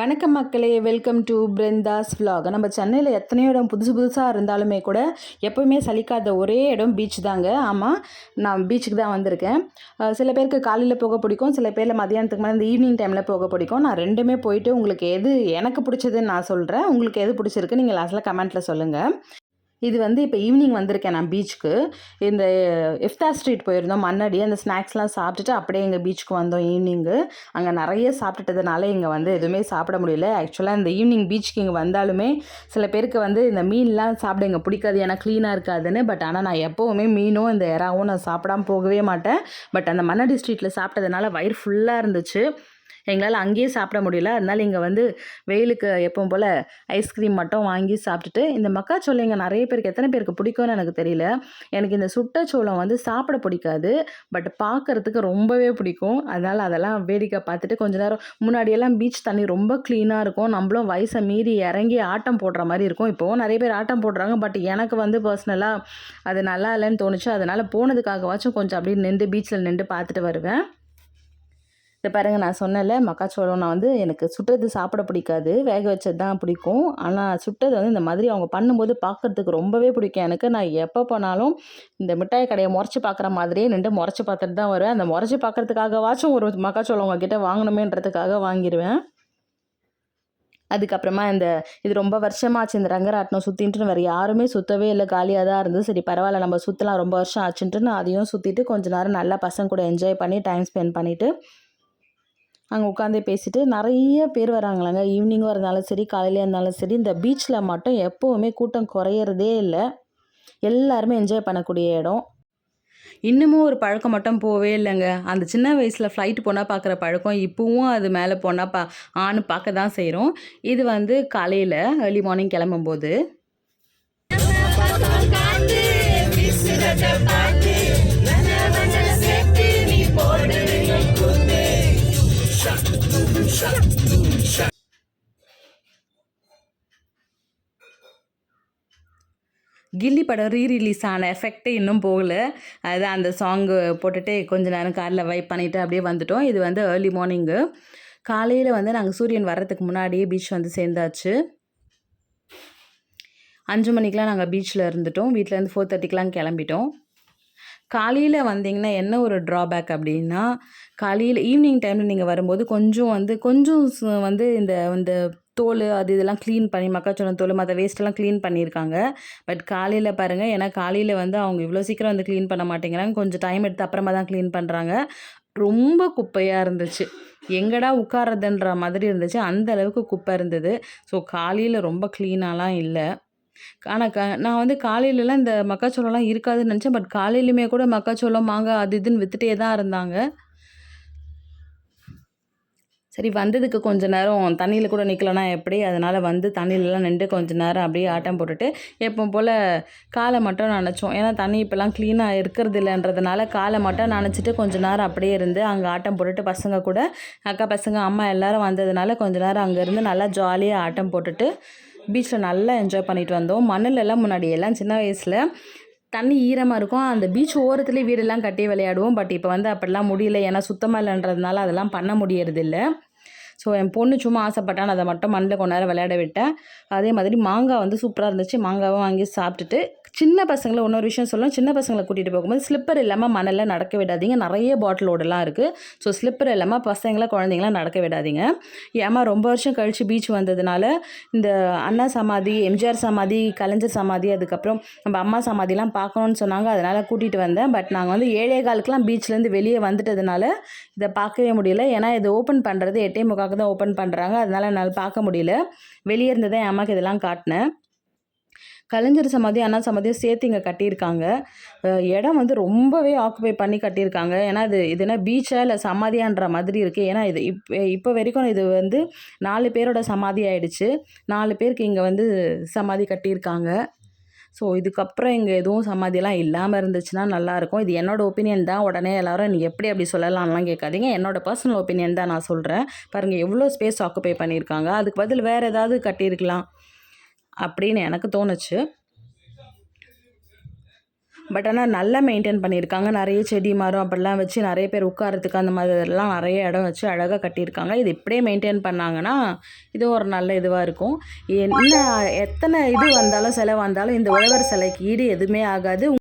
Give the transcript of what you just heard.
வணக்கம் மக்களே, welcome to Brinda's vlog. நம்ம சென்னையில் எத்தனையோ இடம் புதுசாக இருந்தாலுமே கூட எப்போவுமே சலிக்காத ஒரே இடம் பீச் தாங்க. ஆமாம், நான் பீச்சுக்கு தான் வந்திருக்கேன். சில பேருக்கு காலையில் போக பிடிக்கும், சில பேரில் மதியானத்துக்கு மேலே இந்த ஈவினிங் டைமில் போக பிடிக்கும். நான் ரெண்டுமே போயிட்டு உங்களுக்கு எது எனக்கு பிடிச்சதுன்னு நான் சொல்கிறேன். உங்களுக்கு எது பிடிச்சிருக்கு நீங்கள் லாஸ்ட்டில் கமெண்ட்டில் சொல்லுங்கள். இது வந்து இப்போ ஈவினிங் வந்திருக்கேன் நான் பீச்சுக்கு. இந்த இஃப்தார் ஸ்ட்ரீட் போயிருந்தோம் மண்ணடி. அந்த ஸ்நாக்ஸ்லாம் சாப்பிட்டுட்டு அப்படியே எங்கள் பீச்சுக்கு வந்தோம் ஈவினிங்கு. அங்கே நிறைய சாப்பிட்டுட்டதுனால இங்கே வந்து எதுவுமே சாப்பிட முடியல. ஆக்சுவலாக இந்த ஈவினிங் பீச்சுக்கு இங்கே வந்தாலுமே சில பேருக்கு வந்து இந்த மீன்லாம் சாப்பிட இங்கே பிடிக்காது, ஏன்னா க்ளீனாக இருக்காதுன்னு. பட் ஆனால் நான் எப்போவுமே மீனும் இந்த இறாவும் நான் சாப்பிடாமல் போகவே மாட்டேன். பட் அந்த மண்ணடி ஸ்ட்ரீட்டில் சாப்பிட்டதுனால வயிறு ஃபுல்லாக இருந்துச்சு. எங்களால் அங்கேயே சாப்பிட முடியல. அதனால் இங்கே வந்து வெயிலுக்கு எப்பவும் போல் ஐஸ்கிரீம் மட்டும் வாங்கி சாப்பிட்டுட்டு, இந்த மக்காச்சோளம் இங்கே நிறைய பேருக்கு எத்தனை பேருக்கு பிடிக்கும்னு எனக்கு தெரியல. எனக்கு இந்த சுட்டச்சோளம் வந்து சாப்பிட பிடிக்காது, பட் பார்க்குறதுக்கு ரொம்பவே பிடிக்கும். அதனால் அதெல்லாம் வேடிக்கை பார்த்துட்டு கொஞ்ச நேரம் முன்னாடியெல்லாம் பீச் தண்ணி ரொம்ப க்ளீனாக இருக்கும். நம்மளும் வயசை மீறி இறங்கி ஆட்டம் போடுற மாதிரி இருக்கும். இப்போவும் நிறைய பேர் ஆட்டம் போடுறாங்க, பட் எனக்கு வந்து பர்சனலாக அது நல்லா இல்லைன்னு தோணுச்சு. அதனால் போனதுக்காகவாச்சும் கொஞ்சம் அப்படியே நின்று பீச்சில் நின்று பார்த்துட்டு வருவேன். இதை பாருங்கள், நான் சொன்னேன்ல மக்காச்சோளம் நான் வந்து எனக்கு சுட்டது சாப்பிட பிடிக்காது, வேக வச்சது தான் பிடிக்கும். ஆனால் சுட்டது வந்து இந்த மாதிரி அவங்க பண்ணும்போது பார்க்குறதுக்கு ரொம்பவே பிடிக்கும் எனக்கு. நான் எப்போ போனாலும் இந்த மிட்டாய் கடையை முறைச்சி பார்க்குற மாதிரியே நின்று முறைச்சி பார்த்துட்டு தான் வருவேன். அந்த முறைச்சி பார்க்குறதுக்காகவாச்சும் ஒரு மக்காச்சோளம் உங்ககிட்ட வாங்கணுமேன்றதுக்காக வாங்கிடுவேன். அதுக்கப்புறமா இது ரொம்ப வருஷமாச்சு இந்த ரங்கராட்டினம் சுற்றின்ட்டு வேறு யாருமே சுற்றவே இல்லை, காலியாக தான் இருந்தது. சரி பரவாயில்ல, நம்ம சுற்றலாம், ரொம்ப வருஷம் ஆச்சுன்ட்டு நான் அதையும் சுற்றிட்டு கொஞ்ச நேரம் நல்லா பசங்க கூட என்ஜாய் பண்ணி டைம் ஸ்பெண்ட் பண்ணிவிட்டு அங்கே உட்காந்தே பேசிட்டு நிறைய பேர் வராங்களாங்க. ஈவினிங்கும் இருந்தாலும் சரி, காலையிலே இருந்தாலும் சரி, இந்த பீச்சில் மட்டும் எப்போவுமே கூட்டம் குறையிறதே இல்லை. எல்லாருமே என்ஜாய் பண்ணக்கூடிய இடம். இன்னமும் ஒரு பழக்கம் மட்டும் போவே இல்லைங்க. அந்த சின்ன வயசில் ஃப்ளைட் போனால் பார்க்குற பழக்கம் இப்போவும் அது மேலே போனால் ஆன்னு பார்க்க தான் செய்கிறோம். இது வந்து காலையில் ஏர்லி மார்னிங் கிளம்பும்போது கில்லி படம் ரீரிலீஸ் ஆன எஃபெக்டே இன்னும் போகல. அதுதான் அந்த சாங்கு போட்டுட்டு கொஞ்ச நேரம் காரில் வைப் பண்ணிவிட்டு அப்படியே வந்துட்டோம். இது வந்து ஏர்லி மார்னிங்கு. காலையில் வந்து நாங்கள் சூரியன் வர்றதுக்கு முன்னாடியே பீச் வந்து சேர்ந்தாச்சு. 5 மணிக்கெலாம் நாங்கள் பீச்சில் இருந்துட்டோம். வீட்டிலேருந்து 4:30க்கெலாம் கிளம்பிட்டோம். காலையில் வந்தீங்கன்னா என்ன ஒரு ட்ராபேக் அப்படின்னா, காலையில் ஈவினிங் டைமில் நீங்கள் வரும்போது கொஞ்சம் வந்து இந்த தோல் அது இதெல்லாம் க்ளீன் பண்ணி மக்காச்சோளம் தோல் மற்ற வேஸ்ட்டெல்லாம் க்ளீன் பண்ணியிருக்காங்க. பட் காலையில் பாருங்கள், ஏன்னா காலையில் வந்து அவங்க இவ்வளோ சீக்கிரம் வந்து க்ளீன் பண்ண மாட்டேங்கிறாங்க, கொஞ்சம் டைம் எடுத்து அப்புறமா தான் க்ளீன் பண்ணுறாங்க. ரொம்ப குப்பையாக இருந்துச்சு, எங்கடா உட்கார்றதுன்ற மாதிரி இருந்துச்சு, அந்த அளவுக்கு குப்பை இருந்தது. ஸோ காலையில் ரொம்ப க்ளீனாலாம் இல்லை. ஆனால் நான் வந்து காலையிலலாம் இந்த மக்காச்சோளம்லாம் இருக்காதுன்னு நினச்சேன். பட் காலையிலுமே கூட மக்காச்சோளம், மாங்காய் அது இதுன்னு விற்றுட்டே தான் இருந்தாங்க. சரி வந்ததுக்கு கொஞ்ச நேரம் தண்ணியில் கூட நிற்கலன்னா எப்படி, அதனால் வந்து தண்ணியிலலாம் நின்று கொஞ்ச நேரம் அப்படியே ஆட்டம் போட்டுட்டு எப்பவும் போல் காலை மட்டும் நனைச்சோம். ஏன்னா தண்ணி இப்போலாம் க்ளீனாக இருக்கிறது இல்லைன்றதுனால காலை மட்டும் நனைச்சிட்டு கொஞ்ச நேரம் அப்படியே இருந்து அங்கே ஆட்டம் போட்டுட்டு பசங்க கூட அக்கா பசங்க அம்மா எல்லோரும் வந்ததுனால கொஞ்ச நேரம் அங்கேருந்து நல்லா ஜாலியாக ஆட்டம் போட்டுட்டு பீச்சில் நல்லா என்ஜாய் பண்ணிட்டு வந்தோம். மண்ணிலெல்லாம் முன்னாடி எல்லாம் சின்ன வயசில் தண்ணி ஈரமாக இருக்கும், அந்த பீச் ஓரத்துலேயே வீடெல்லாம் கட்டி விளையாடுவோம். பட் இப்போ வந்து அப்படிலாம் முடியல, ஏன்னா சுத்தமாக இல்லைன்றதுனால அதெல்லாம் பண்ண முடியறதில்ல. ஸோ என் பொண்ணு சும்மா ஆசைப்பட்டான்னு அதை மட்டும் மண்ணில் கொஞ்ச நேரம் விளையாட விட்டேன். அதே மாதிரி மாங்காய் வந்து சூப்பராக இருந்துச்சு, மாங்காவும் வாங்கி சாப்பிட்டுட்டு சின்ன பசங்களை இன்னொரு விஷயம் சொல்லணும், சின்ன பசங்களை கூட்டிகிட்டு போகும்போது ஸ்லிப்பர் இல்லாமல் மணலில் நடக்க விடாதீங்க. நிறைய பாட்டிலோடலாம் இருக்குது. ஸோ ஸ்லிப்பர் இல்லாமல் பசங்களை குழந்தைங்களாம் நடக்க விடாதீங்க. ஏமா ரொம்ப வருஷம் கழித்து பீச் வந்ததுனால இந்த அண்ணா சமாதி, எம்ஜிஆர் சமாதி, கலைஞர் சமாதி, அதுக்கப்புறம் நம்ம அம்மா சமாதிலாம் பார்க்கணுன்னு சொன்னாங்க, அதனால் கூட்டிகிட்டு வந்தேன். பட் நாங்கள் வந்து 7:15க்கெலாம் பீச்லேருந்து வெளியே வந்துட்டதுனால இதை பார்க்கவே முடியல. ஏன்னா இது ஓப்பன் பண்ணுறது 8:45 தான் ஓப்பன் பண்ணுறாங்க, அதனால் என்னால் பார்க்க முடியல. வெளியே இருந்து தான் என் அம்மாவுக்கு இதெல்லாம் காட்டினேன். கலைஞர் சமாதி, அண்ணா சமாதியும் சேர்த்து இங்கே கட்டியிருக்காங்க. இடம் வந்து ரொம்பவே ஆக்குபை பண்ணி கட்டியிருக்காங்க. ஏன்னா இது என்ன பீச்சா இல்லை சமாதியான்ற மாதிரி இருக்குது. ஏன்னா இது இப்போ வரைக்கும் இது வந்து 4 பேரோட சமாதி ஆயிடுச்சு. 4 பேருக்கு இங்கே வந்து சமாதி கட்டியிருக்காங்க. ஸோ இதுக்கப்புறம் இங்கே எதுவும் சமாதியெல்லாம் இல்லாமல் இருந்துச்சுன்னா நல்லாயிருக்கும். இது என்னோடய ஒப்பீனியன் தான். உடனே எல்லோரும் நீ எப்படி அப்படி சொல்லலாம்லாம் கேட்காதீங்க, என்னோடய பர்சனல் ஒப்பீனியன் தான் நான் சொல்கிறேன். பாருங்கள் எவ்வளோ ஸ்பேஸ் ஆக்குபை பண்ணியிருக்காங்க, அதுக்கு பதில் வேறு ஏதாவது கட்டியிருக்கலாம் அப்படின்னு எனக்கு தோணுச்சு. பட் ஆனால் நல்லா மெயின்டைன் பண்ணியிருக்காங்க. நிறைய செடி, மரம் அப்படிலாம் வச்சு நிறைய பேர் உட்காரத்துக்கு அந்த மாதிரிலாம் நிறைய இடம் வச்சு அழகாக கட்டியிருக்காங்க. இது இப்படியே மெயின்டைன் பண்ணாங்கன்னா, இது ஒரு நல்ல இதுவாக இருக்கும். என்ன எத்தனை இது வந்தாலும், செலவு வந்தாலும் இந்த உழவர் சிலைக்கு ஈடு எதுவுமே ஆகாது.